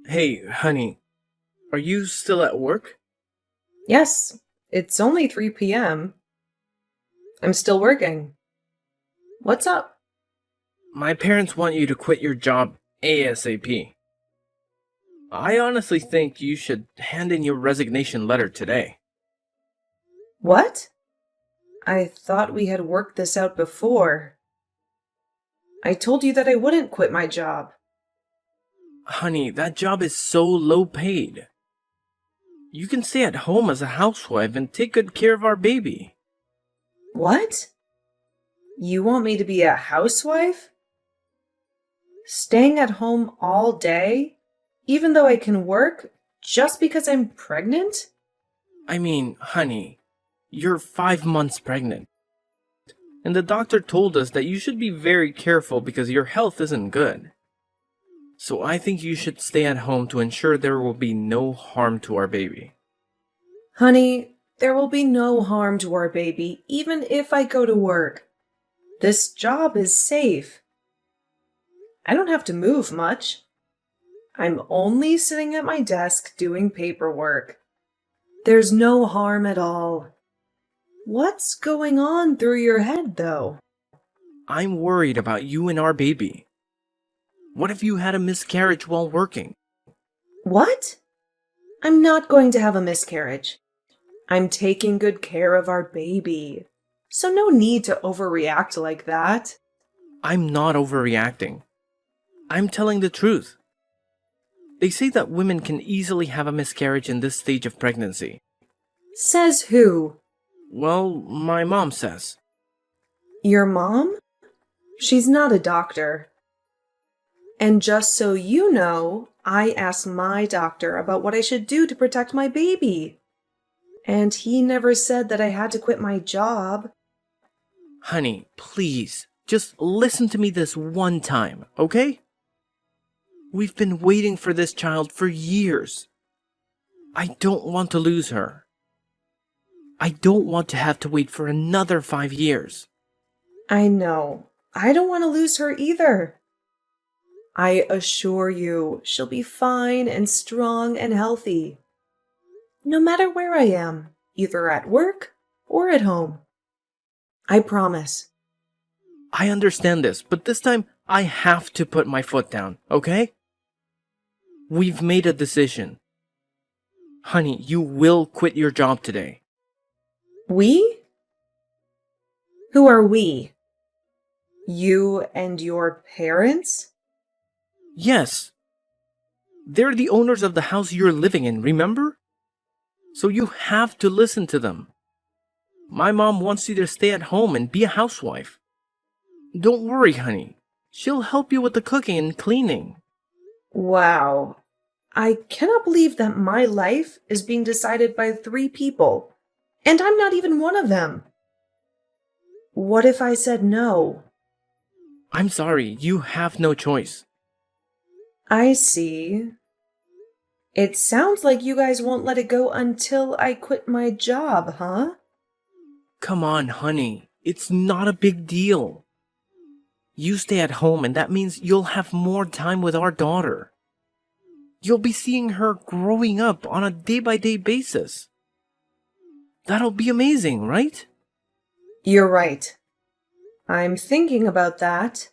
Hey, honey, are you still at work? Yes, it's only 3 p.m. I'm still working. What's up? My parents want you to quit your job ASAP. I honestly think you should hand in your resignation letter today. What? I thought we had worked this out before. I told you that I wouldn't quit my job. Honey, that job is so low paid. You can stay at home as a housewife and take good care of our baby. What? You want me to be a housewife? Staying at home all day? Even though I can work? Just because I'm pregnant? I mean, honey, you're 5 months pregnant. And the doctor told us that you should be very careful because your health isn't good. So I think you should stay at home to ensure there will be no harm to our baby. Honey, there will be no harm to our baby even if I go to work. This job is safe. I don't have to move much. I'm only sitting at my desk doing paperwork. There's no harm at all. What's going on through your head, though? I'm worried about you and our baby. What if you had a miscarriage while working? What? I'm not going to have a miscarriage. I'm taking good care of our baby. So no need to overreact like that. I'm not overreacting. I'm telling the truth. They say that women can easily have a miscarriage in this stage of pregnancy. Says who? Well, my mom says. Your mom? She's not a doctor. And just so you know, I asked my doctor about what I should do to protect my baby. And he never said that I had to quit my job. Honey, please, just listen to me this one time, okay? We've been waiting for this child for years. I don't want to lose her. I don't want to have to wait for another 5 years. I know. I don't want to lose her either. I assure you, she'll be fine and strong and healthy. No matter where I am, either at work or at home. I promise. I understand this, but this time I have to put my foot down, okay? We've made a decision. Honey, you will quit your job today. We? Who are we? You and your parents? Yes, they're the owners of the house you're living in, remember? So you have to listen to them. My mom wants you to stay at home and be a housewife. Don't worry, honey. She'll help you with the cooking and cleaning. Wow. I cannot believe that my life is being decided by 3 people, and I'm not even one of them. What if I said no? I'm sorry, you have no choice. I see. It sounds like you guys won't let it go until I quit my job, huh? Come on, honey. It's not a big deal. You stay at home and that means you'll have more time with our daughter. You'll be seeing her growing up on a day-by-day basis. That'll be amazing, right? You're right. I'm thinking about that.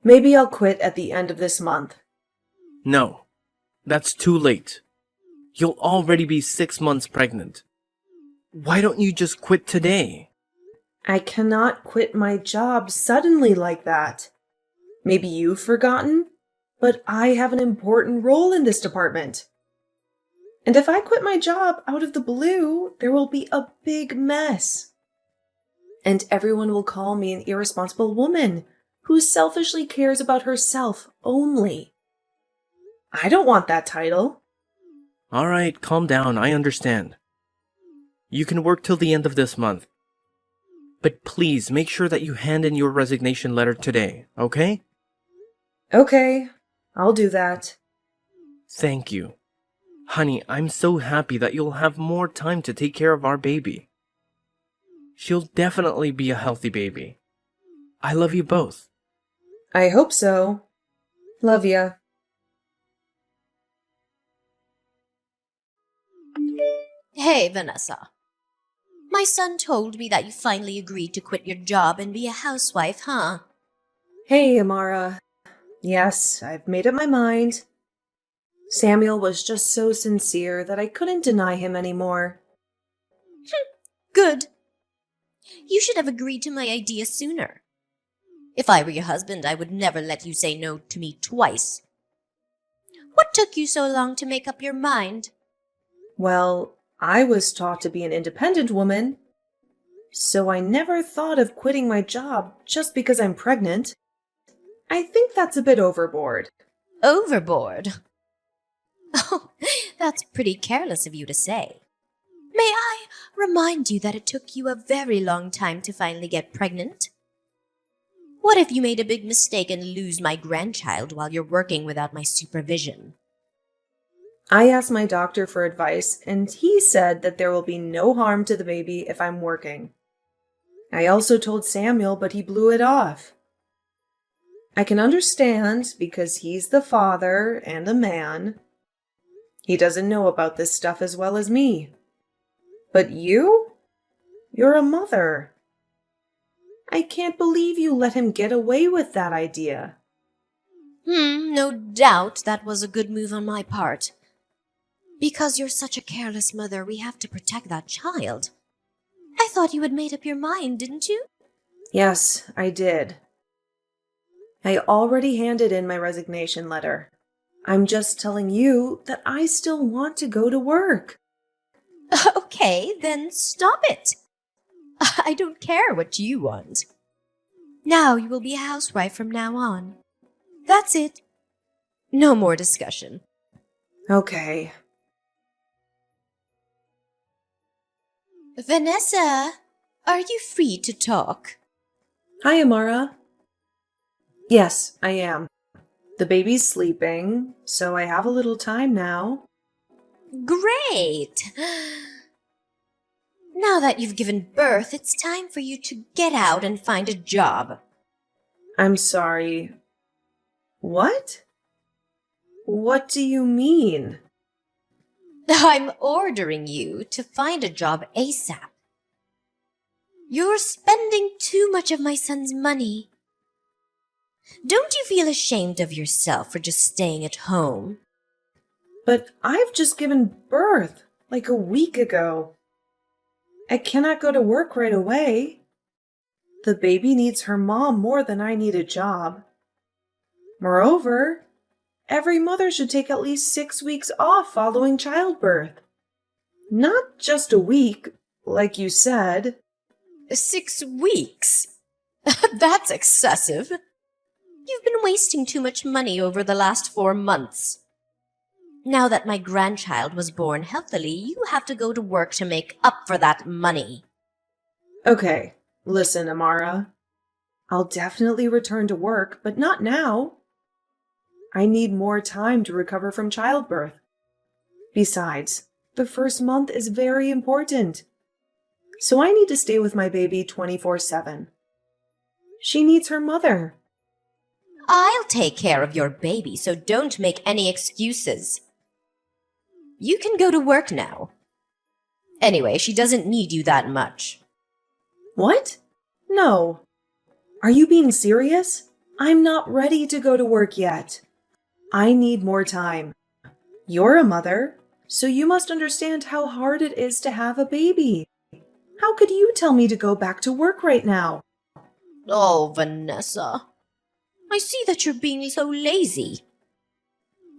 Maybe I'll quit at the end of this month. No, that's too late. You'll already be 6 months pregnant. Why don't you just quit today? I cannot quit my job suddenly like that. Maybe you've forgotten, but I have an important role in this department. And if I quit my job out of the blue, there will be a big mess. And everyone will call me an irresponsible woman who selfishly cares about herself only. I don't want that title. All right, calm down. I understand. You can work till the end of this month. But please make sure that you hand in your resignation letter today, okay? Okay, I'll do that. Thank you. Honey, I'm so happy that you'll have more time to take care of our baby. She'll definitely be a healthy baby. I love you both. I hope so. Love ya. Hey, Vanessa. My son told me that you finally agreed to quit your job and be a housewife, huh? Hey, Amara. Yes, I've made up my mind. Samuel was just so sincere that I couldn't deny him anymore. Good. You should have agreed to my idea sooner. If I were your husband, I would never let you say no to me twice. What took you so long to make up your mind? Well, I was taught to be an independent woman, so I never thought of quitting my job just because I'm pregnant. I think that's a bit overboard. Overboard? Oh, that's pretty careless of you to say. May I remind you that it took you a very long time to finally get pregnant? What if you made a big mistake and lose my grandchild while you're working without my supervision? I asked my doctor for advice, and he said that there will be no harm to the baby if I'm working. I also told Samuel, but he blew it off. I can understand because he's the father and a man. He doesn't know about this stuff as well as me. But you? You're a mother. I can't believe you let him get away with that idea. No doubt that was a good move on my part. Because you're such a careless mother, we have to protect that child. I thought you had made up your mind, didn't you? Yes, I did. I already handed in my resignation letter. I'm just telling you that I still want to go to work. Okay, then stop it. I don't care what you want. Now you will be a housewife from now on. That's it. No more discussion. Okay. Vanessa, are you free to talk? Hi, Amara. Yes, I am. The baby's sleeping, so I have a little time now. Great! Now that you've given birth, it's time for you to get out and find a job. I'm sorry. What? What do you mean? I'm ordering you to find a job ASAP. You're spending too much of my son's money. Don't you feel ashamed of yourself for just staying at home? But I've just given birth like a week ago. I cannot go to work right away. The baby needs her mom more than I need a job. Moreover, every mother should take at least 6 weeks off following childbirth. Not just a week, like you said. 6 weeks? That's excessive. You've been wasting too much money over the last 4 months. Now that my grandchild was born healthily, you have to go to work to make up for that money. Okay, listen, Amara. I'll definitely return to work, but not now. I need more time to recover from childbirth. Besides, the first month is very important. So I need to stay with my baby 24/7. She needs her mother. I'll take care of your baby, so don't make any excuses. You can go to work now. Anyway, she doesn't need you that much. What? No. Are you being serious? I'm not ready to go to work yet. I need more time. You're a mother, so you must understand how hard it is to have a baby. How could you tell me to go back to work right now? Oh, Vanessa. I see that you're being so lazy.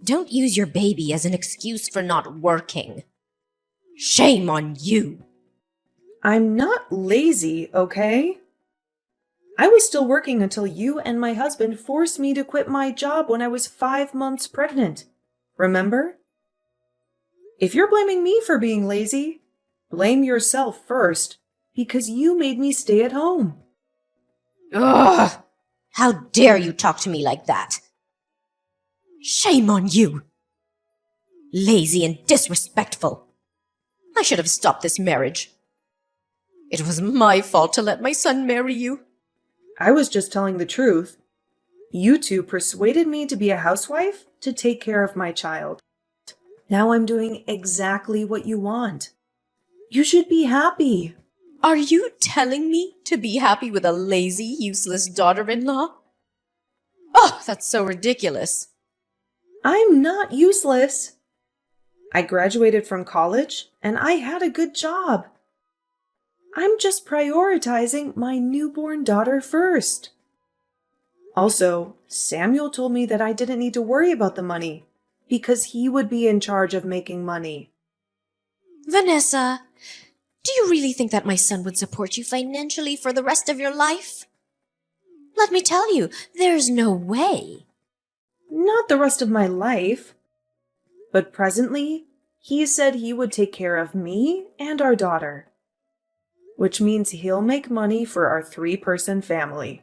Don't use your baby as an excuse for not working. Shame on you. I'm not lazy, okay? I was still working until you and my husband forced me to quit my job when I was 5 months pregnant. Remember? If you're blaming me for being lazy, blame yourself first, because you made me stay at home. Ugh! How dare you talk to me like that? Shame on you. Lazy and disrespectful. I should have stopped this marriage. It was my fault to let my son marry you. I was just telling the truth. You two persuaded me to be a housewife to take care of my child. Now I'm doing exactly what you want. You should be happy. Are you telling me to be happy with a lazy, useless daughter-in-law? Oh, that's so ridiculous. I'm not useless. I graduated from college and I had a good job. I'm just prioritizing my newborn daughter first. Also, Samuel told me that I didn't need to worry about the money because he would be in charge of making money. Vanessa, do you really think that my son would support you financially for the rest of your life? Let me tell you, there's no way. Not the rest of my life. But presently, he said he would take care of me and our daughter. Which means he'll make money for our 3-person family.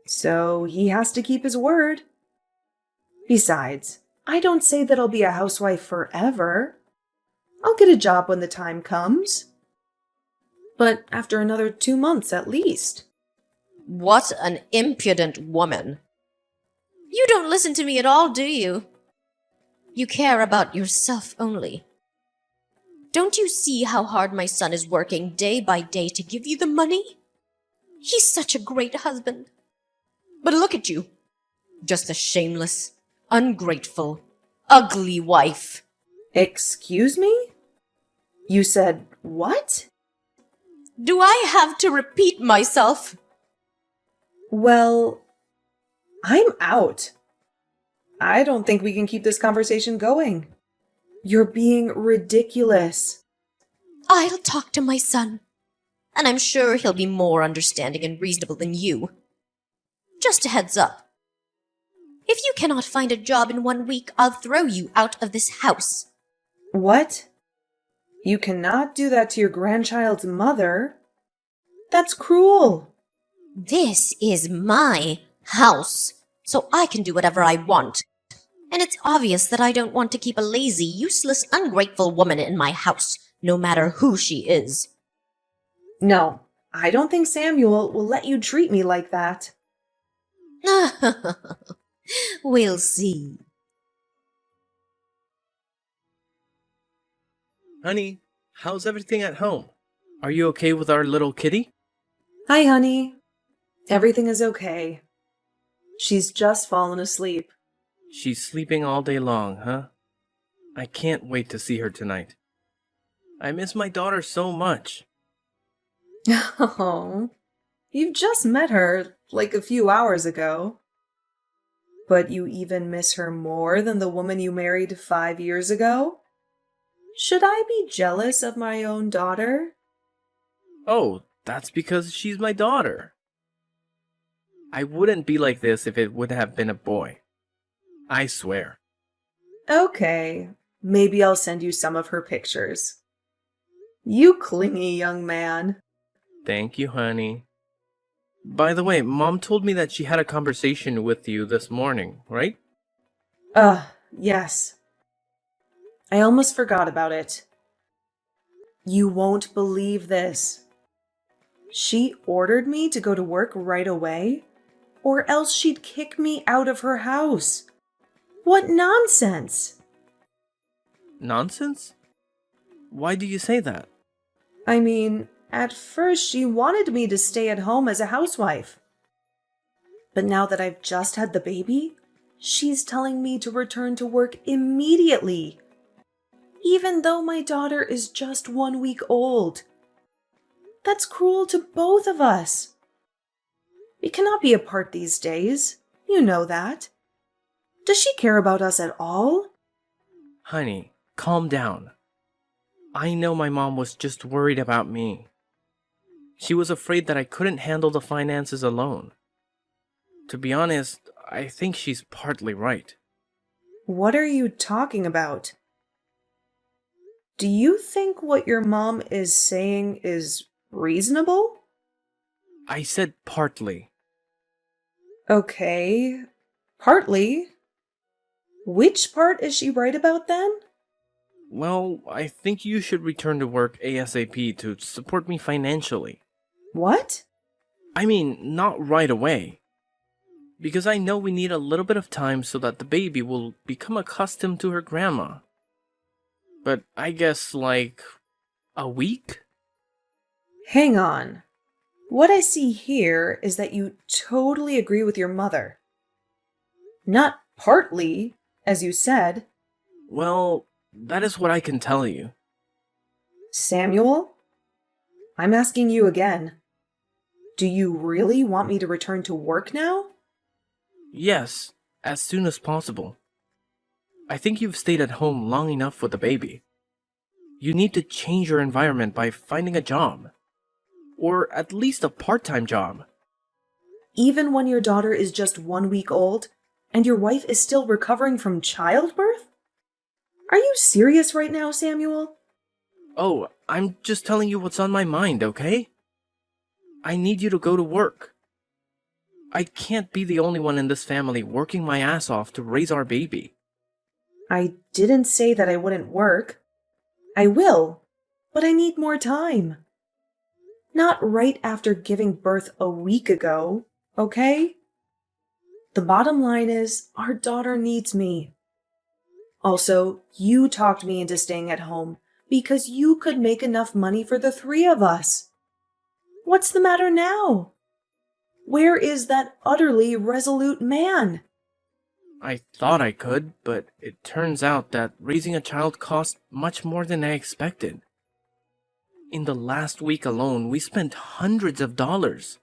So he has to keep his word. Besides, I don't say that I'll be a housewife forever. I'll get a job when the time comes. But after another 2 months at least. What an impudent woman. You don't listen to me at all, do you? You care about yourself only. Don't you see how hard my son is working day by day to give you the money? He's such a great husband. But look at you. Just a shameless, ungrateful, ugly wife. Excuse me? You said what? Do I have to repeat myself? Well, I'm out. I don't think we can keep this conversation going. You're being ridiculous. I'll talk to my son, and I'm sure he'll be more understanding and reasonable than you. Just a heads up. If you cannot find a job in 1 week, I'll throw you out of this house. What? You cannot do that to your grandchild's mother. That's cruel. This is my house, so I can do whatever I want. And it's obvious that I don't want to keep a lazy, useless, ungrateful woman in my house, no matter who she is. No, I don't think Samuel will let you treat me like that. We'll see. Honey, how's everything at home? Are you okay with our little kitty? Hi, honey. Everything is okay. She's just fallen asleep. She's sleeping all day long, huh? I can't wait to see her tonight. I miss my daughter so much. Oh, you've just met her like a few hours ago. But you even miss her more than the woman you married 5 years ago? Should I be jealous of my own daughter? Oh, that's because she's my daughter. I wouldn't be like this if it would have been a boy. I swear. Okay, maybe I'll send you some of her pictures. You clingy young man. Thank you, honey. By the way, Mom told me that she had a conversation with you this morning, right? Yes. I almost forgot about it. You won't believe this. She ordered me to go to work right away, or else she'd kick me out of her house. What nonsense! Nonsense? Why do you say that? I mean, at first she wanted me to stay at home as a housewife. But now that I've just had the baby, she's telling me to return to work immediately, even though my daughter is just 1 week old. That's cruel to both of us. We cannot be apart these days. You know that. Does she care about us at all? Honey, calm down. I know my mom was just worried about me. She was afraid that I couldn't handle the finances alone. To be honest, I think she's partly right. What are you talking about? Do you think what your mom is saying is reasonable? I said partly. Okay, partly. Which part is she right about then? Well, I think you should return to work ASAP to support me financially. What? I mean, not right away. Because I know we need a little bit of time so that the baby will become accustomed to her grandma. But I guess, like, A week? Hang on. What I see here is that you totally agree with your mother. Not partly, as you said. Well, that is what I can tell you. Samuel, I'm asking you again. Do you really want me to return to work now? Yes, as soon as possible. I think you've stayed at home long enough with the baby. You need to change your environment by finding a job. Or at least a part-time job. Even when your daughter is just 1 week old and your wife is still recovering from childbirth? Are you serious right now, Samuel? Oh, I'm just telling you what's on my mind, okay? I need you to go to work. I can't be the only one in this family working my ass off to raise our baby. I didn't say that I wouldn't work. I will, but I need more time. Not right after giving birth a week ago, okay? The bottom line is, our daughter needs me. Also, you talked me into staying at home because you could make enough money for the 3 of us. What's the matter now? Where is that utterly resolute man? I thought I could, but it turns out that raising a child costs much more than I expected. In the last week alone, we spent hundreds of dollars.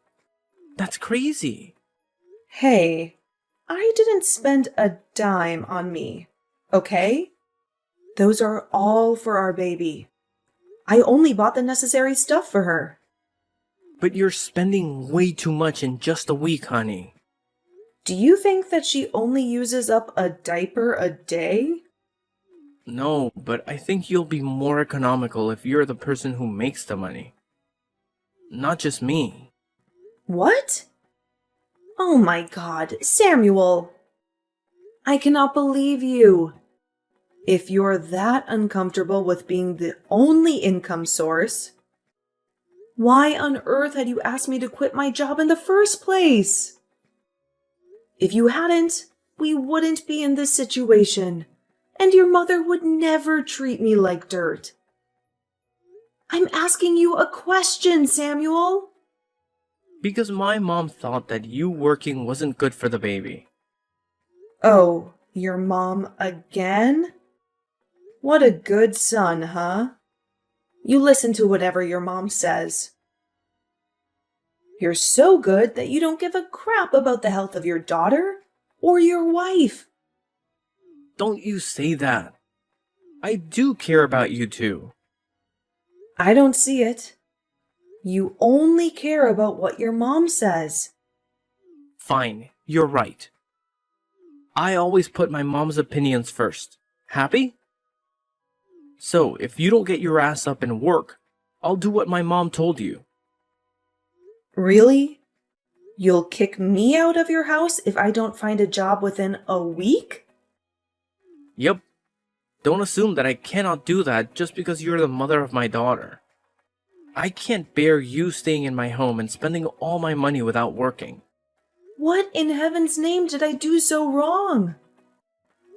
That's crazy. Hey, I didn't spend a dime on me, okay? Those are all for our baby. I only bought the necessary stuff for her. But you're spending way too much in just a week, honey. Do you think that she only uses up a diaper a day? No, but I think you'll be more economical if you're the person who makes the money. Not just me. What? Oh my God, Samuel! I cannot believe you. If you're that uncomfortable with being the only income source, why on earth had you asked me to quit my job in the first place? If you hadn't, we wouldn't be in this situation, and your mother would never treat me like dirt. I'm asking you a question, Samuel. Because my mom thought that you working wasn't good for the baby. Oh, your mom again? What a good son, huh? You listen to whatever your mom says. You're so good that you don't give a crap about the health of your daughter or your wife. Don't you say that. I do care about you too. I don't see it. You only care about what your mom says. Fine, you're right. I always put my mom's opinions first. Happy? So, if you don't get your ass up and work, I'll do what my mom told you. Really? You'll kick me out of your house if I don't find a job within a week? Yep. Don't assume that I cannot do that just because you're the mother of my daughter. I can't bear you staying in my home and spending all my money without working. What in heaven's name did I do so wrong?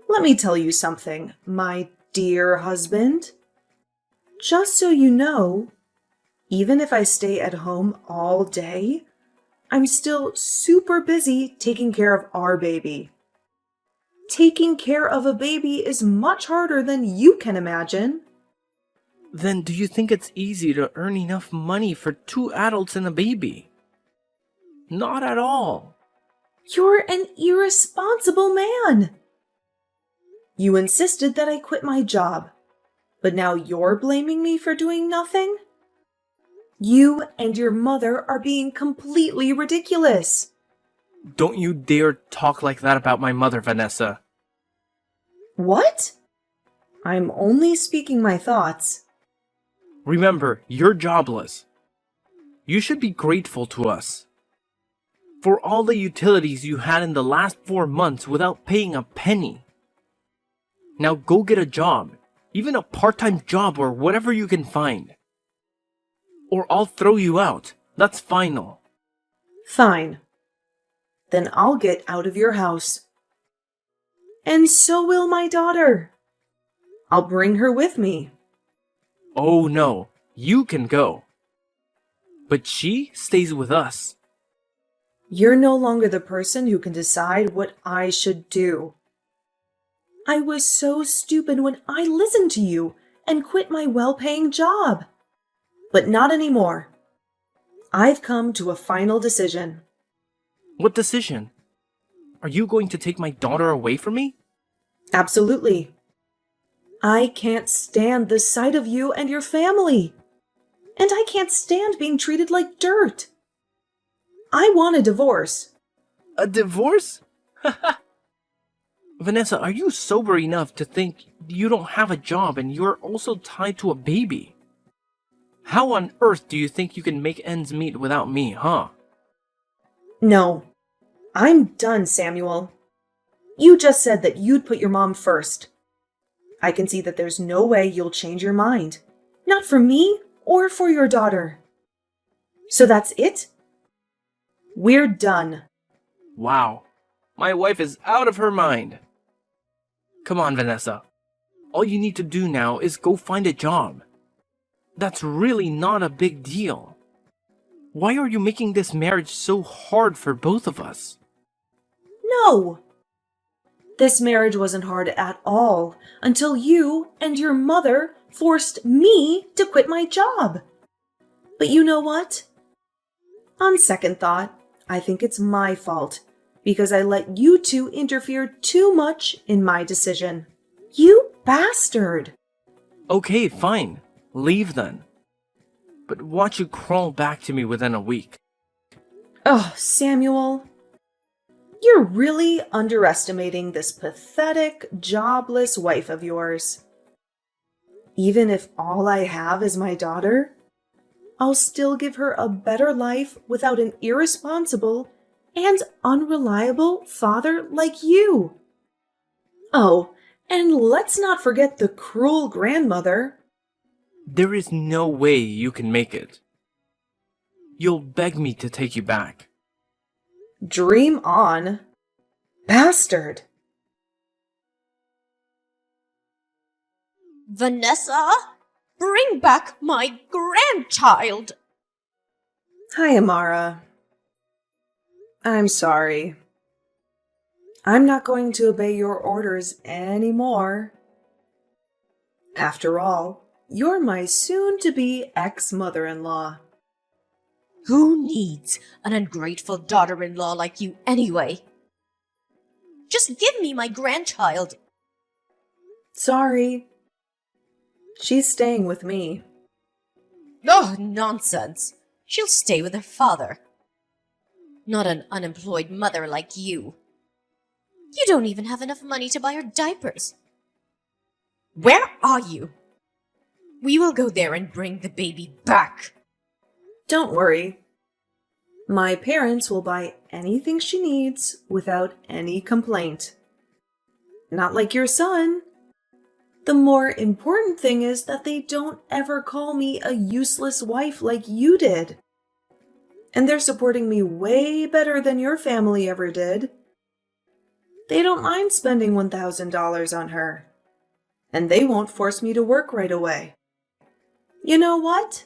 Let me tell you something, my dear husband. Just so you know, even if I stay at home all day, I'm still super busy taking care of our baby. Taking care of a baby is much harder than you can imagine. Then do you think it's easy to earn enough money for 2 adults and a baby? Not at all. You're an irresponsible man. You insisted that I quit my job, but now you're blaming me for doing nothing? You and your mother are being completely ridiculous. Don't you dare talk like that about my mother, Vanessa. What? I'm only speaking my thoughts. Remember, you're jobless. You should be grateful to us. For all the utilities you had in the last 4 months without paying a penny. Now go get a job, even a part-time job or whatever you can find. Or I'll throw you out. That's final. Fine. Then I'll get out of your house. And so will my daughter. I'll bring her with me. Oh no, You can go. But she stays with us. You're no longer the person who can decide what I should do. I was so stupid when I listened to you and quit my well-paying job. But not anymore. I've come to a final decision. What decision? Are you going to take my daughter away from me? Absolutely. I can't stand the sight of you and your family. And I can't stand being treated like dirt. I want a divorce. A divorce? Vanessa, are you sober enough to think you don't have a job and you're also tied to a baby? How on earth do you think you can make ends meet without me, huh? No. I'm done, Samuel. You just said that you'd put your mom first. I can see that there's no way you'll change your mind. Not for me or for your daughter. So that's it? We're done. Wow. My wife is out of her mind. Come on, Vanessa. All you need to do now is go find a job. That's really not a big deal. Why are you making this marriage so hard for both of us? No! This marriage wasn't hard at all until you and your mother forced me to quit my job. But you know what? On second thought, I think it's my fault because I let you two interfere too much in my decision. You bastard! Okay, fine. Leave then. But watch you crawl back to me within a week. Oh, Samuel. You're really underestimating this pathetic, jobless wife of yours. Even if all I have is my daughter, I'll still give her a better life without an irresponsible and unreliable father like you. Oh, and let's not forget the cruel grandmother. There is no way you can make it. You'll beg me to take you back. Dream on. Bastard. Vanessa, bring back my grandchild! Hi, Amara. I'm sorry. I'm not going to obey your orders anymore. After all, you're my soon-to-be ex-mother-in-law. Who needs an ungrateful daughter-in-law like you anyway? Just give me my grandchild. Sorry. She's staying with me. Oh, nonsense. She'll stay with her father. Not an unemployed mother like you. You don't even have enough money to buy her diapers. Where are you? We will go there and bring the baby back. Don't worry. My parents will buy anything she needs without any complaint. Not like your son. The more important thing is that they don't ever call me a useless wife like you did. And they're supporting me way better than your family ever did. They don't mind spending $1,000 on her. And they won't force me to work right away. You know what?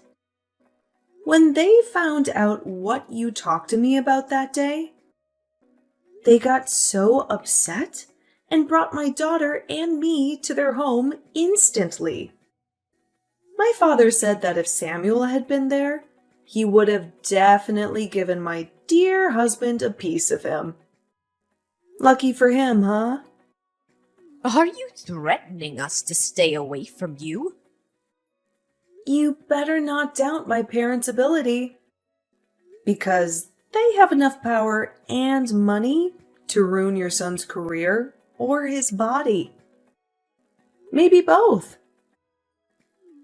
When they found out what you talked to me about that day, they got so upset and brought my daughter and me to their home instantly. My father said that if Samuel had been there, he would have definitely given my dear husband a piece of him. Lucky for him, huh? Are you threatening us to stay away from you? You better not doubt my parents' ability, because they have enough power and money to ruin your son's career or his body. Maybe both.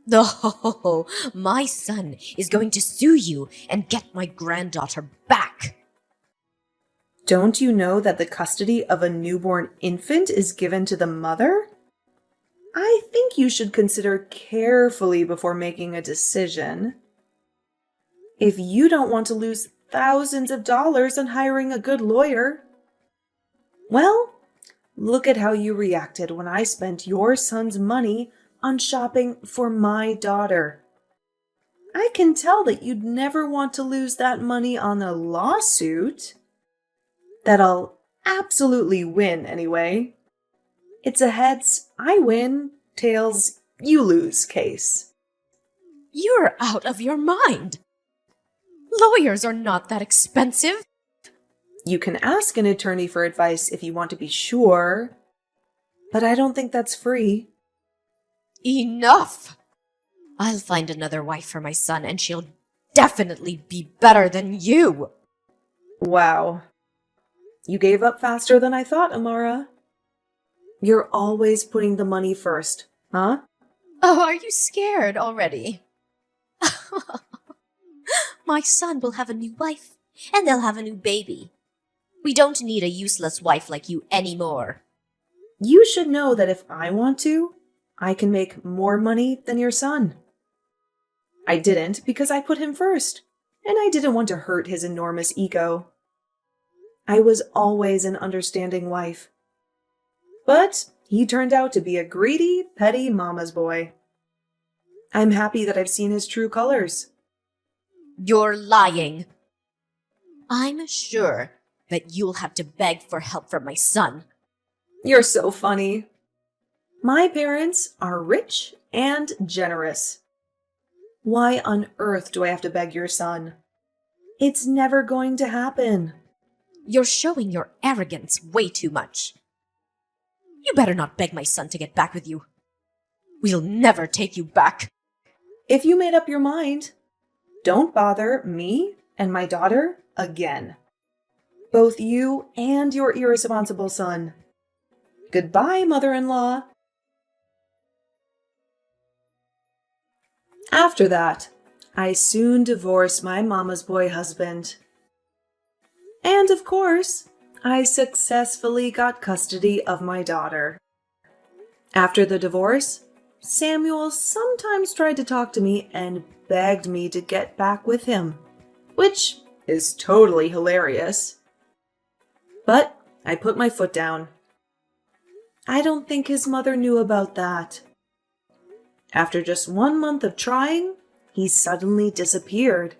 Oh, my son is going to sue you and get my granddaughter back. Don't you know that the custody of a newborn infant is given to the mother? I think you should consider carefully before making a decision. If you don't want to lose thousands of dollars on hiring a good lawyer, well, look at how you reacted when I spent your son's money on shopping for my daughter. I can tell that you'd never want to lose that money on a lawsuit. That I'll absolutely win anyway. It's a heads, I win, tails, you lose case. You're out of your mind. Lawyers are not that expensive. You can ask an attorney for advice if you want to be sure, but I don't think that's free. Enough! I'll find another wife for my son, and she'll definitely be better than you. Wow. You gave up faster than I thought, Amara. You're always putting the money first, huh? Oh, are you scared already? My son will have a new wife, and they'll have a new baby. We don't need a useless wife like you anymore. You should know that if I want to, I can make more money than your son. I didn't because I put him first, and I didn't want to hurt his enormous ego. I was always an understanding wife. But he turned out to be a greedy, petty mama's boy. I'm happy that I've seen his true colors. You're lying. I'm sure that you'll have to beg for help from my son. You're so funny. My parents are rich and generous. Why on earth do I have to beg your son? It's never going to happen. You're showing your arrogance way too much. You better not beg my son to get back with you. We'll never take you back. If you made up your mind, don't bother me and my daughter again. Both you and your irresponsible son. Goodbye, mother-in-law. After that, I soon divorced my mama's boy husband. And of course, I successfully got custody of my daughter. After the divorce, Samuel sometimes tried to talk to me and begged me to get back with him, which is totally hilarious. But I put my foot down. I don't think his mother knew about that. After just 1 month of trying, he suddenly disappeared.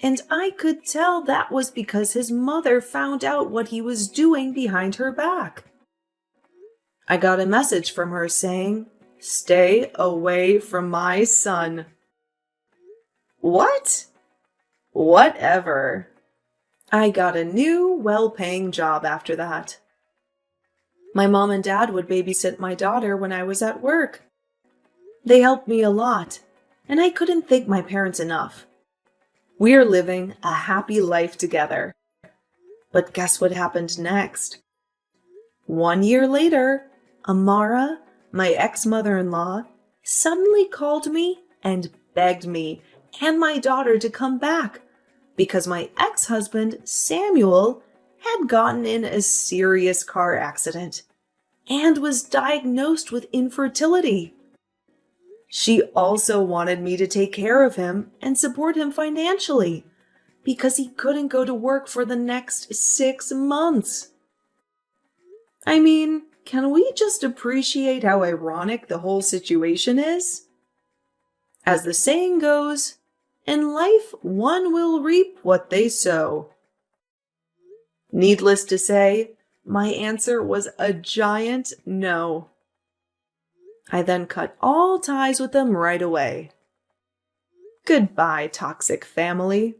And I could tell that was because his mother found out what he was doing behind her back. I got a message from her saying, "Stay away from my son." What? Whatever. I got a new, well-paying job after that. My mom and dad would babysit my daughter when I was at work. They helped me a lot, and I couldn't thank my parents enough. We're living a happy life together. But guess what happened next? 1 year later, Amara, my ex-mother-in-law, suddenly called me and begged me and my daughter to come back because my ex-husband, Samuel, had gotten in a serious car accident and was diagnosed with infertility. She also wanted me to take care of him and support him financially because he couldn't go to work for the next 6 months. I mean, can we just appreciate how ironic the whole situation is? As the saying goes, in life one will reap what they sow. Needless to say, my answer was a giant no. I then cut all ties with them right away. Goodbye, toxic family.